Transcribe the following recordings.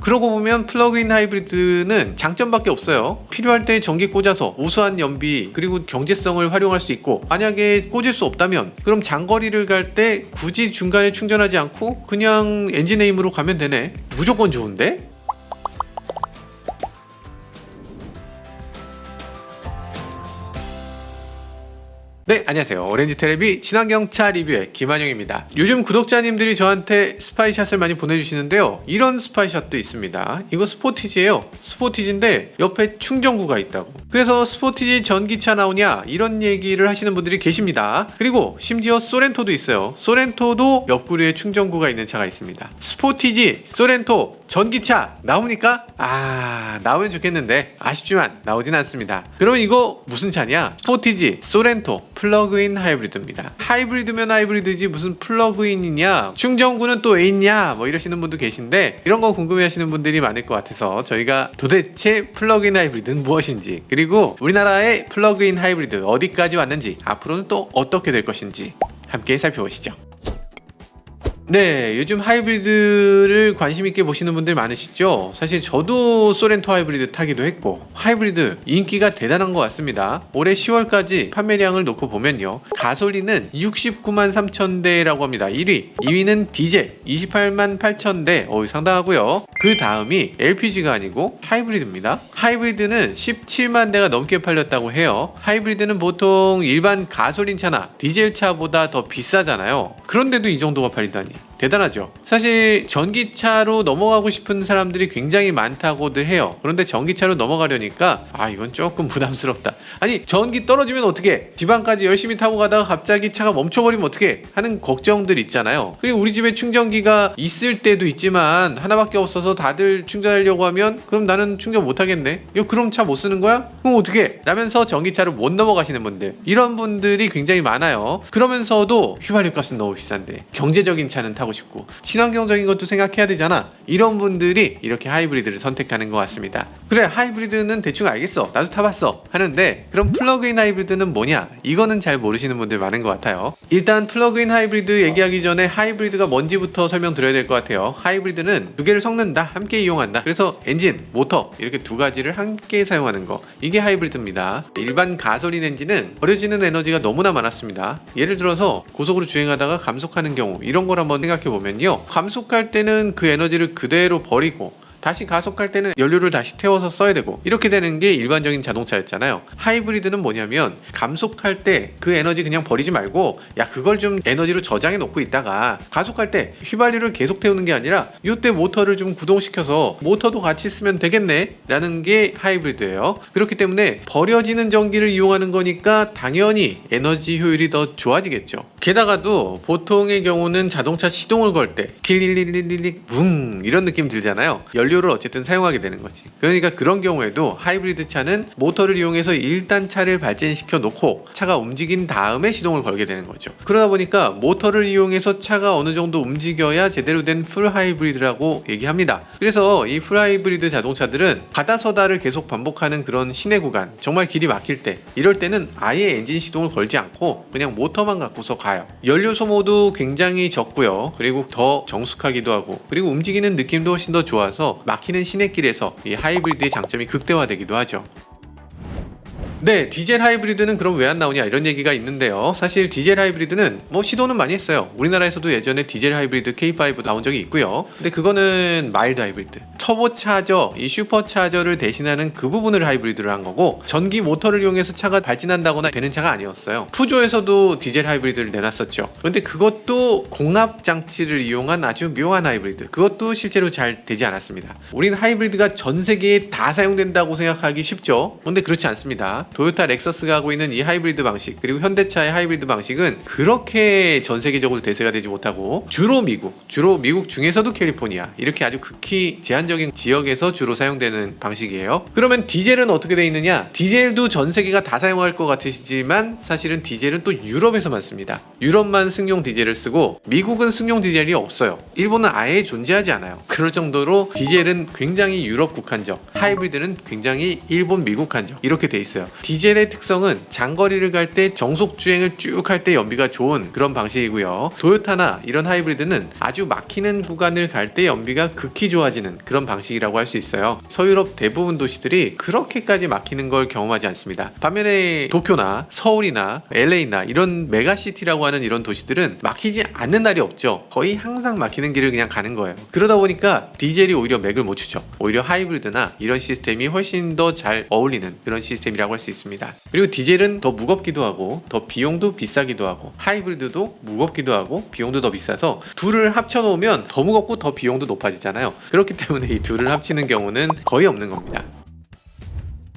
그러고 보면 플러그인 하이브리드는 장점밖에 없어요. 필요할 때 전기 꽂아서 우수한 연비 그리고 경제성을 활용할 수 있고, 만약에 꽂을 수 없다면 그럼 장거리를 갈 때 굳이 중간에 충전하지 않고 그냥 엔진 에임으로 가면 되네. 무조건 좋은데? 네, 안녕하세요. 오렌지 테레비 친환경차 리뷰의 김한영입니다. 요즘 구독자님들이 저한테 스파이샷을 많이 보내주시는데요, 이런 스파이샷도 있습니다. 이거 스포티지예요. 스포티지인데 옆에 충전구가 있다고. 그래서 스포티지 전기차 나오냐 이런 얘기를 하시는 분들이 계십니다. 그리고 심지어 소렌토도 있어요. 소렌토도 옆구리에 충전구가 있는 차가 있습니다. 스포티지, 소렌토, 전기차 나옵니까? 나오면 좋겠는데 아쉽지만 나오진 않습니다. 그러면 이거 무슨 차냐? 스포티지, 소렌토, 플러그인 하이브리드입니다. 하이브리드면 하이브리드지 무슨 플러그인이냐, 충전구는 또 왜 있냐, 뭐 이러시는 분도 계신데, 이런 거 궁금해 하시는 분들이 많을 것 같아서 저희가 도대체 플러그인 하이브리드는 무엇인지, 그리고 우리나라의 플러그인 하이브리드 어디까지 왔는지, 앞으로는 또 어떻게 될 것인지 함께 살펴보시죠. 네, 요즘 하이브리드를 관심 있게 보시는 분들 많으시죠? 사실 저도 소렌토 하이브리드 타기도 했고, 하이브리드 인기가 대단한 것 같습니다. 올해 10월까지 판매량을 놓고 보면요, 가솔린은 69만 3천 대라고 합니다. 1위, 2위는 디젤 28만 8천 대, 상당하고요. 그 다음이 LPG가 아니고 하이브리드입니다. 하이브리드는 17만 대가 넘게 팔렸다고 해요. 하이브리드는 보통 일반 가솔린 차나 디젤 차보다 더 비싸잖아요. 그런데도 이 정도가 팔리다니 대단하죠. 사실 전기차로 넘어가고 싶은 사람들이 굉장히 많다고들 해요. 그런데 전기차로 넘어가려니까 이건 조금 부담스럽다. 아니, 전기 떨어지면 어떡해? 지방까지 열심히 타고 가다가 갑자기 차가 멈춰버리면 어떡해? 하는 걱정들 있잖아요. 그리고 우리 집에 충전기가 있을 때도 있지만 하나밖에 없어서 다들 충전하려고 하면 그럼 나는 충전 못하겠네. 그럼 차 못 쓰는 거야? 그럼 어떡해? 라면서 전기차로 못 넘어가시는 분들, 이런 분들이 굉장히 많아요. 그러면서도 휘발유 값은 너무 비싼데 경제적인 차는 타고 싶고 친환경적인 것도 생각해야 되잖아. 이런 분들이 이렇게 하이브리드를 선택하는 것 같습니다. 그래, 하이브리드는 대충 알겠어, 나도 타봤어 하는데, 그럼 플러그인 하이브리드는 뭐냐? 이거는 잘 모르시는 분들 많은 것 같아요. 일단 플러그인 하이브리드 얘기하기 전에 하이브리드가 뭔지부터 설명드려야 될 것 같아요. 하이브리드는 두 개를 섞는다, 함께 이용한다. 그래서 엔진, 모터 이렇게 두 가지를 함께 사용하는 거, 이게 하이브리드입니다. 일반 가솔린 엔진은 버려지는 에너지가 너무나 많았습니다. 예를 들어서 고속으로 주행하다가 감속하는 경우, 이런 걸 한번 생각해 보면요, 감속할 때는 그 에너지를 그대로 버리고 다시 가속할 때는 연료를 다시 태워서 써야 되고, 이렇게 되는 게 일반적인 자동차였잖아요. 하이브리드는 뭐냐면 감속할 때 그 에너지 그냥 버리지 말고, 그걸 좀 에너지로 저장해 놓고 있다가 가속할 때 휘발유를 계속 태우는 게 아니라 이때 모터를 좀 구동시켜서 모터도 같이 쓰면 되겠네 라는 게 하이브리드예요. 그렇기 때문에 버려지는 전기를 이용하는 거니까 당연히 에너지 효율이 더 좋아지겠죠. 게다가도 보통의 경우는 자동차 시동을 걸 때 킬릴릴릴릭 붕 이런 느낌 들잖아요. 연료를 어쨌든 사용하게 되는 거지. 그러니까 그런 경우에도 하이브리드 차는 모터를 이용해서 일단 차를 발전시켜 놓고 차가 움직인 다음에 시동을 걸게 되는 거죠. 그러다 보니까 모터를 이용해서 차가 어느 정도 움직여야 제대로 된 풀 하이브리드라고 얘기합니다. 그래서 이 풀 하이브리드 자동차들은 가다 서다를 계속 반복하는 그런 시내 구간, 정말 길이 막힐 때, 이럴 때는 아예 엔진 시동을 걸지 않고 그냥 모터만 갖고서 가요. 연료 소모도 굉장히 적고요. 그리고 더 정숙하기도 하고, 그리고 움직이는 느낌도 훨씬 더 좋아서 막히는 시내길에서 이 하이브리드의 장점이 극대화되기도 하죠. 네, 디젤 하이브리드는 그럼 왜 안 나오냐 이런 얘기가 있는데요. 사실 디젤 하이브리드는 시도는 많이 했어요. 우리나라에서도 예전에 디젤 하이브리드 K5 나온 적이 있고요. 근데 그거는 마일드 하이브리드, 터보차저, 이 슈퍼차저를 대신하는 그 부분을 하이브리드를 한 거고, 전기 모터를 이용해서 차가 발진한다거나 되는 차가 아니었어요. 푸조에서도 디젤 하이브리드를 내놨었죠. 근데 그것도 공합 장치를 이용한 아주 묘한 하이브리드, 그것도 실제로 잘 되지 않았습니다. 우린 하이브리드가 전 세계에 다 사용된다고 생각하기 쉽죠. 근데 그렇지 않습니다. 도요타 렉서스가 하고 있는 이 하이브리드 방식, 그리고 현대차의 하이브리드 방식은 그렇게 전 세계적으로 대세가 되지 못하고 주로 미국 중에서도 캘리포니아, 이렇게 아주 극히 제한적인 지역에서 주로 사용되는 방식이에요. 그러면 디젤은 어떻게 돼 있느냐? 디젤도 전 세계가 다 사용할 것 같으시지만 사실은 디젤은 또 유럽에서만 씁니다. 유럽만 승용 디젤을 쓰고 미국은 승용 디젤이 없어요. 일본은 아예 존재하지 않아요. 그럴 정도로 디젤은 굉장히 유럽 국한적, 하이브리드는 굉장히 일본 미국 한적, 이렇게 돼 있어요. 디젤의 특성은 장거리를 갈 때 정속 주행을 쭉 할 때 연비가 좋은 그런 방식이고요. 도요타나 이런 하이브리드는 아주 막히는 구간을 갈 때 연비가 극히 좋아지는 그런 방식이라고 할 수 있어요. 서유럽 대부분 도시들이 그렇게까지 막히는 걸 경험하지 않습니다. 반면에 도쿄나 서울이나 LA나 이런 메가시티라고 하는 이런 도시들은 막히지 않는 날이 없죠. 거의 항상 막히는 길을 그냥 가는 거예요. 그러다 보니까 디젤이 오히려 맥을 못 추죠. 오히려 하이브리드나 이런 시스템이 훨씬 더 잘 어울리는 그런 시스템이라고 할 수 있습니다. 그리고 디젤은 더 무겁기도 하고 더 비용도 비싸기도 하고 하이브리드도 무겁기도 하고 비용도 더 비싸서 둘을 합쳐 놓으면 더 무겁고 더 비용도 높아지잖아요. 그렇기 때문에 이 둘을 합치는 경우는 거의 없는 겁니다.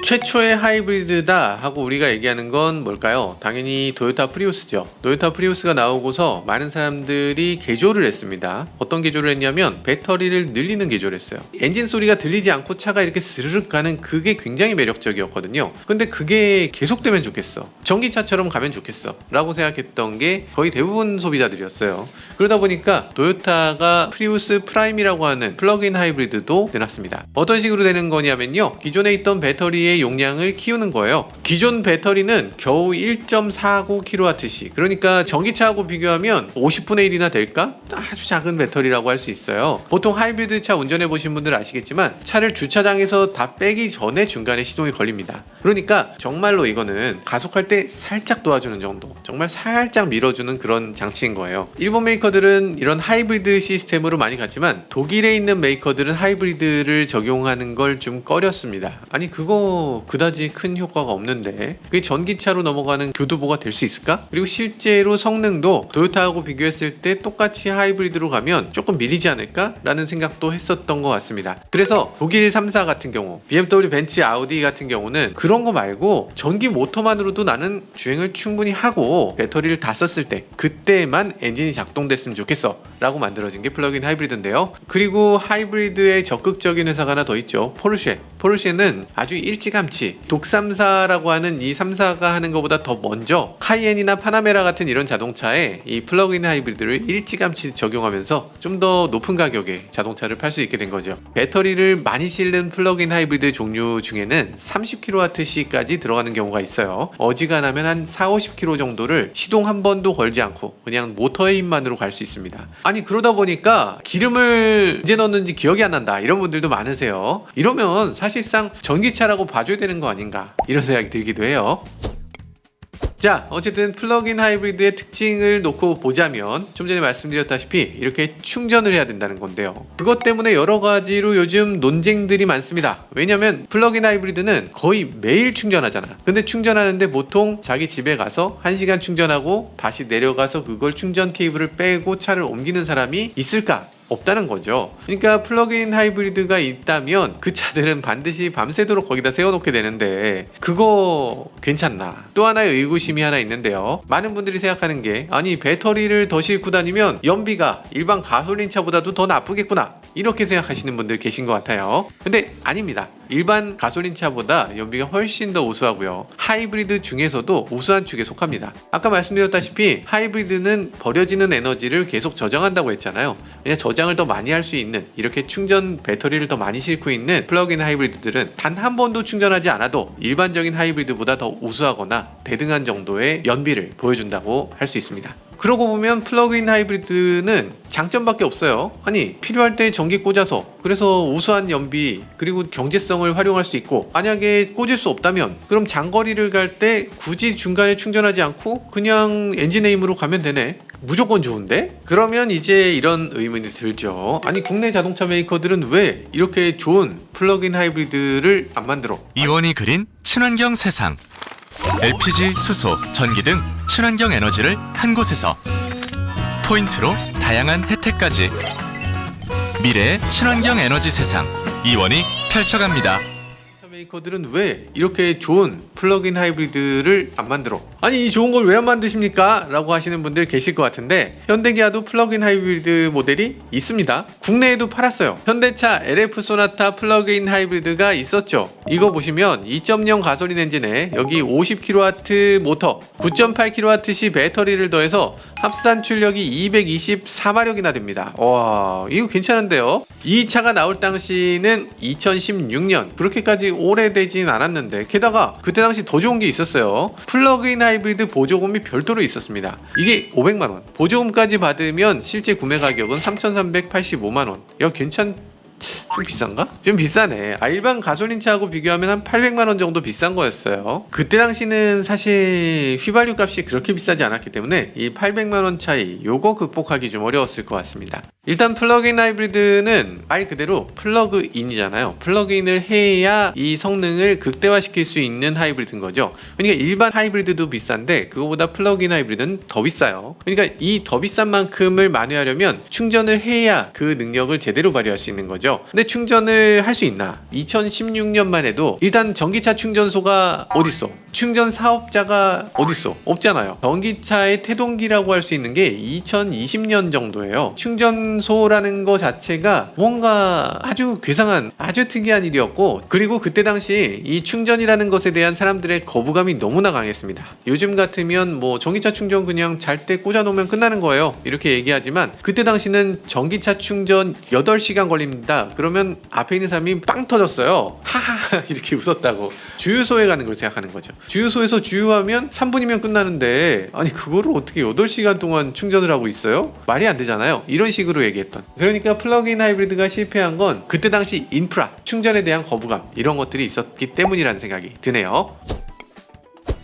최초의 하이브리드다 하고 우리가 얘기하는 건 뭘까요? 당연히 도요타 프리우스죠. 도요타 프리우스가 나오고서 많은 사람들이 개조를 했습니다. 어떤 개조를 했냐면 배터리를 늘리는 개조를 했어요. 엔진 소리가 들리지 않고 차가 이렇게 스르륵 가는 그게 굉장히 매력적이었거든요. 근데 그게 계속되면 좋겠어, 전기차처럼 가면 좋겠어 라고 생각했던 게 거의 대부분 소비자들이었어요. 그러다 보니까 도요타가 프리우스 프라임이라고 하는 플러그인 하이브리드도 내놨습니다. 어떤 식으로 되는 거냐면요, 기존에 있던 배터리의 용량을 키우는 거예요. 기존 배터리는 겨우 1.49kWh, 그러니까 전기차하고 비교하면 50분의 1이나 될까? 아주 작은 배터리라고 할 수 있어요. 보통 하이브리드 차 운전해 보신 분들은 아시겠지만 차를 주차장에서 다 빼기 전에 중간에 시동이 걸립니다. 그러니까 정말로 이거는 가속할 때 살짝 도와주는 정도, 정말 살짝 밀어주는 그런 장치인 거예요. 일본 메이커들은 이런 하이브리드 시스템으로 많이 갔지만 독일에 있는 메이커들은 하이브리드를 적용하는 걸 좀 꺼렸습니다. 아니 그거 그다지 큰 효과가 없는데 그게 전기차로 넘어가는 교두보가 될 수 있을까? 그리고 실제로 성능도 도요타하고 비교했을 때 똑같이 하이브리드로 가면 조금 밀리지 않을까? 라는 생각도 했었던 것 같습니다. 그래서 독일 3사 같은 경우, BMW, 벤츠, 아우디 같은 경우는 그런 거 말고 전기 모터만으로도 나는 주행을 충분히 하고 배터리를 다 썼을 때 그때만 엔진이 작동됐으면 좋겠어 라고 만들어진 게 플러그인 하이브리드인데요. 그리고 하이브리드에 적극적인 회사가 하나 더 있죠. 포르쉐는 아주 일찌감치 독3사라고 하는 이 3사가 하는 것보다 더 먼저 카이엔이나 파나메라 같은 이런 자동차에 이 플러그인 하이브리드를 일찌감치 적용하면서 좀 더 높은 가격에 자동차를 팔 수 있게 된 거죠. 배터리를 많이 실는 플러그인 하이브리드 종류 중에는 30kWh까지 들어가는 경우가 있어요. 어지간하면 한 40-50km 정도를 시동 한 번도 걸지 않고 그냥 모터의 힘만으로 갈 수 있습니다. 아니 그러다 보니까 기름을 언제 넣었는지 기억이 안 난다 이런 분들도 많으세요. 이러면 사실상 전기차라고 봐줘야 되는 거 아닌가 이런 생각이 들기도 해요. 자, 어쨌든 플러그인 하이브리드의 특징을 놓고 보자면 좀 전에 말씀드렸다시피 이렇게 충전을 해야 된다는 건데요. 그것 때문에 여러 가지로 요즘 논쟁들이 많습니다. 왜냐면 플러그인 하이브리드는 거의 매일 충전하잖아. 근데 충전하는데 보통 자기 집에 가서 1시간 충전하고 다시 내려가서 그걸 충전 케이블을 빼고 차를 옮기는 사람이 있을까? 없다는 거죠. 그러니까 플러그인 하이브리드가 있다면 그 차들은 반드시 밤새도록 거기다 세워놓게 되는데 그거 괜찮나? 또 하나의 의구심이 하나 있는데요. 많은 분들이 생각하는 게 아니 배터리를 더 싣고 다니면 연비가 일반 가솔린 차보다도 더 나쁘겠구나 이렇게 생각하시는 분들 계신 것 같아요. 근데 아닙니다. 일반 가솔린 차보다 연비가 훨씬 더 우수하고요. 하이브리드 중에서도 우수한 축에 속합니다. 아까 말씀드렸다시피 하이브리드는 버려지는 에너지를 계속 저장한다고 했잖아요. 그냥 저장을 더 많이 할 수 있는 이렇게 충전 배터리를 더 많이 싣고 있는 플러그인 하이브리드들은 단 한 번도 충전하지 않아도 일반적인 하이브리드보다 더 우수하거나 대등한 정도의 연비를 보여준다고 할 수 있습니다. 그러고 보면 플러그인 하이브리드는 장점밖에 없어요. 아니 필요할 때 전기 꽂아서 그래서 우수한 연비 그리고 경제성을 활용할 수 있고 만약에 꽂을 수 없다면 그럼 장거리를 갈 때 굳이 중간에 충전하지 않고 그냥 엔진 에임으로 가면 되네. 무조건 좋은데? 그러면 이제 이런 의문이 들죠. 아니 국내 자동차 메이커들은 왜 이렇게 좋은 플러그인 하이브리드를 안 만들어? 이원이 그린 친환경 세상. LPG, 수소, 전기 등 친환경 에너지를 한 곳에서 포인트로 다양한 혜택까지 미래의 친환경 에너지 세상 이원이 펼쳐갑니다. 메이커들은 왜 이렇게 좋은 플러그인 하이브리드를 안 만들어? 아니 이 좋은 걸 왜 안 만드십니까? 라고 하시는 분들 계실 것 같은데 현대기아도 플러그인 하이브리드 모델이 있습니다. 국내에도 팔았어요. 현대차 LF 소나타 플러그인 하이브리드가 있었죠. 이거 보시면 2.0 가솔린 엔진에 여기 50kW 모터 9.8kW시 배터리를 더해서 합산 출력이 224마력이나 됩니다. 와, 이거 괜찮은데요? 이 차가 나올 당시는 2016년, 그렇게까지 오래되진 않았는데 게다가 그때 당시 더 좋은 게 있었어요. 플러그인 하이브리드 보조금이 별도로 있었습니다. 이게 500만원, 보조금까지 받으면 실제 구매 가격은 3,385만원. 야, 좀 비싼가? 좀 비싸네. 일반 가솔린 차하고 비교하면 한 800만원 정도 비싼 거였어요. 그때 당시는 사실 휘발유 값이 그렇게 비싸지 않았기 때문에 이 800만원 차이 요거 극복하기 좀 어려웠을 것 같습니다. 일단 플러그인 하이브리드는 말 그대로 플러그인이잖아요. 플러그인을 해야 이 성능을 극대화시킬 수 있는 하이브리드인 거죠. 그러니까 일반 하이브리드도 비싼데 그거보다 플러그인 하이브리드는 더 비싸요. 그러니까 이 더 비싼 만큼을 만회하려면 충전을 해야 그 능력을 제대로 발휘할 수 있는 거죠. 근데 충전을 할 수 있나? 2016년만 해도 일단 전기차 충전소가 어딨어? 충전 사업자가 어딨어? 없잖아요. 전기차의 태동기라고 할 수 있는 게 2020년 정도예요. 충전소라는 거 자체가 뭔가 아주 괴상한, 아주 특이한 일이었고, 그리고 그때 당시 이 충전이라는 것에 대한 사람들의 거부감이 너무나 강했습니다. 요즘 같으면 뭐 전기차 충전 그냥 잘 때 꽂아놓으면 끝나는 거예요, 이렇게 얘기하지만 그때 당시는 전기차 충전 8시간 걸립니다. 그러면 앞에 있는 사람이 빵 터졌어요. 하하 이렇게 웃었다고. 주유소에 가는 걸 생각하는 거죠. 주유소에서 주유하면 3분이면 끝나는데 아니 그거를 어떻게 8시간 동안 충전을 하고 있어요? 말이 안 되잖아요. 이런 식으로 얘기했던. 그러니까 플러그인 하이브리드가 실패한 건 그때 당시 인프라, 충전에 대한 거부감 이런 것들이 있었기 때문이라는 생각이 드네요.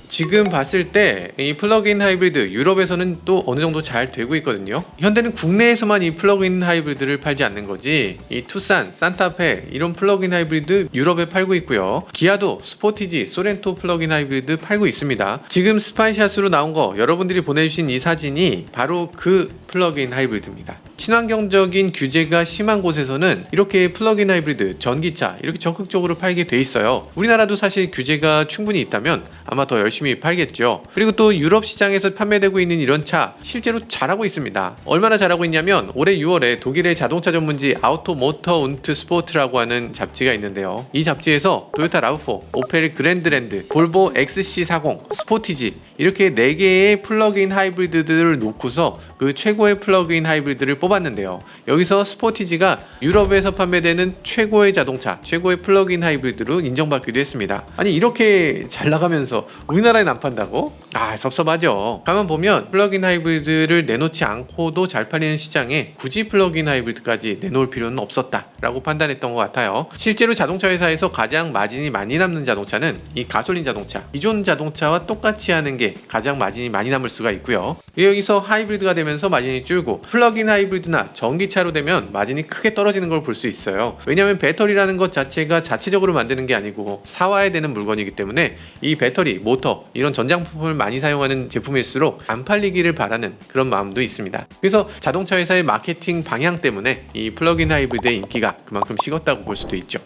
지금 봤을 때 이 플러그인 하이브리드 유럽에서는 또 어느 정도 잘 되고 있거든요. 현대는 국내에서만 이 플러그인 하이브리드를 팔지 않는 거지, 이 투싼, 산타페 이런 플러그인 하이브리드 유럽에 팔고 있고요. 기아도 스포티지, 소렌토 플러그인 하이브리드 팔고 있습니다. 지금 스파이샷으로 나온 거 여러분들이 보내주신 이 사진이 바로 그 플러그인 하이브리드입니다. 친환경적인 규제가 심한 곳에서는 이렇게 플러그인 하이브리드, 전기차 이렇게 적극적으로 팔게 돼 있어요. 우리나라도 사실 규제가 충분히 있다면 아마 더 열심히 팔겠죠. 그리고 또 유럽 시장에서 판매되고 있는 이런 차 실제로 잘하고 있습니다. 얼마나 잘하고 있냐면 올해 6월에 독일의 자동차 전문지 아우토모터 운트 스포트라고 하는 잡지가 있는데요. 이 잡지에서 토요타 라브4, 오펠 그랜드랜드, 볼보 XC40, 스포티지 이렇게 4개의 플러그인 하이브리드들을 놓고서 그 최고의 플러그인 하이브리드를 뽑았는데요. 여기서 스포티지가 유럽에서 판매되는 최고의 자동차, 최고의 플러그인 하이브리드로 인정받기도 했습니다. 아니 이렇게 잘 나가면서 우리나라엔 안 판다고? 섭섭하죠. 가만 보면 플러그인 하이브리드를 내놓지 않고도 잘 팔리는 시장에 굳이 플러그인 하이브리드까지 내놓을 필요는 없었다 라고 판단했던 것 같아요. 실제로 자동차 회사에서 가장 마진이 많이 남는 자동차는 이 가솔린 자동차, 기존 자동차와 똑같이 하는 게 가장 마진이 많이 남을 수가 있고요. 여기서 하이브리드가 되면서 마진이 줄고 플러그인 하이브리드나 전기차로 되면 마진이 크게 떨어지는 걸 볼 수 있어요. 왜냐하면 배터리라는 것 자체가 자체적으로 만드는 게 아니고 사와야 되는 물건이기 때문에 이 배터리, 모터 이런 전장품을 많이 사용하는 제품일수록 안 팔리기를 바라는 그런 마음도 있습니다. 그래서 자동차 회사의 마케팅 방향 때문에 이 플러그인 하이브리드의 인기가 그만큼 식었다고 볼 수도 있죠.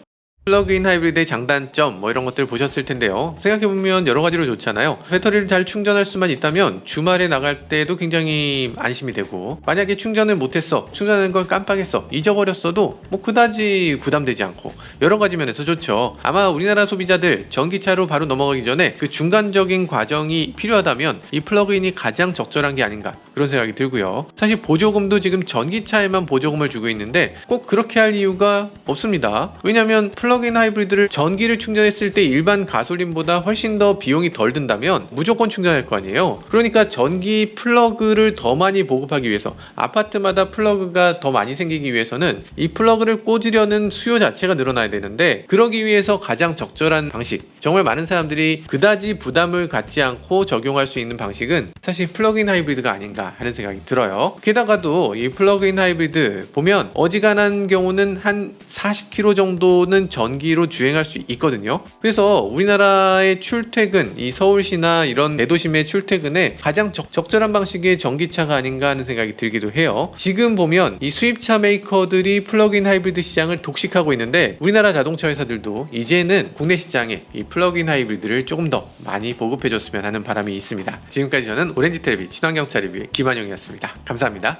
플러그인 하이브리드의 장단점 이런 것들 보셨을 텐데요. 생각해보면 여러 가지로 좋잖아요. 배터리를 잘 충전할 수만 있다면 주말에 나갈 때도 굉장히 안심이 되고, 만약에 충전을 못했어, 충전하는 걸 깜빡했어, 잊어버렸어도 뭐 그다지 부담되지 않고 여러 가지 면에서 좋죠. 아마 우리나라 소비자들 전기차로 바로 넘어가기 전에 그 중간적인 과정이 필요하다면 이 플러그인이 가장 적절한 게 아닌가 그런 생각이 들고요. 사실 보조금도 지금 전기차에만 보조금을 주고 있는데 꼭 그렇게 할 이유가 없습니다. 왜냐하면 플러그인 하이브리드를 전기를 충전했을 때 일반 가솔린보다 훨씬 더 비용이 덜 든다면 무조건 충전할 거 아니에요. 그러니까 전기 플러그를 더 많이 보급하기 위해서, 아파트마다 플러그가 더 많이 생기기 위해서는 이 플러그를 꽂으려는 수요 자체가 늘어나야 되는데, 그러기 위해서 가장 적절한 방식, 정말 많은 사람들이 그다지 부담을 갖지 않고 적용할 수 있는 방식은 사실 플러그인 하이브리드가 아닌가 하는 생각이 들어요. 게다가도 이 플러그인 하이브리드 보면 어지간한 경우는 한 40km 정도는 전기로 주행할 수 있거든요. 그래서 우리나라의 출퇴근, 이 서울시나 이런 대도심의 출퇴근에 가장 적절한 방식의 전기차가 아닌가 하는 생각이 들기도 해요. 지금 보면 이 수입차 메이커들이 플러그인 하이브리드 시장을 독식하고 있는데 우리나라 자동차 회사들도 이제는 국내 시장에 이 플러그인 하이브리드를 조금 더 많이 보급해줬으면 하는 바람이 있습니다. 지금까지 저는 오렌지 텔레비 친환경차 리뷰의 김한용이었습니다. 감사합니다.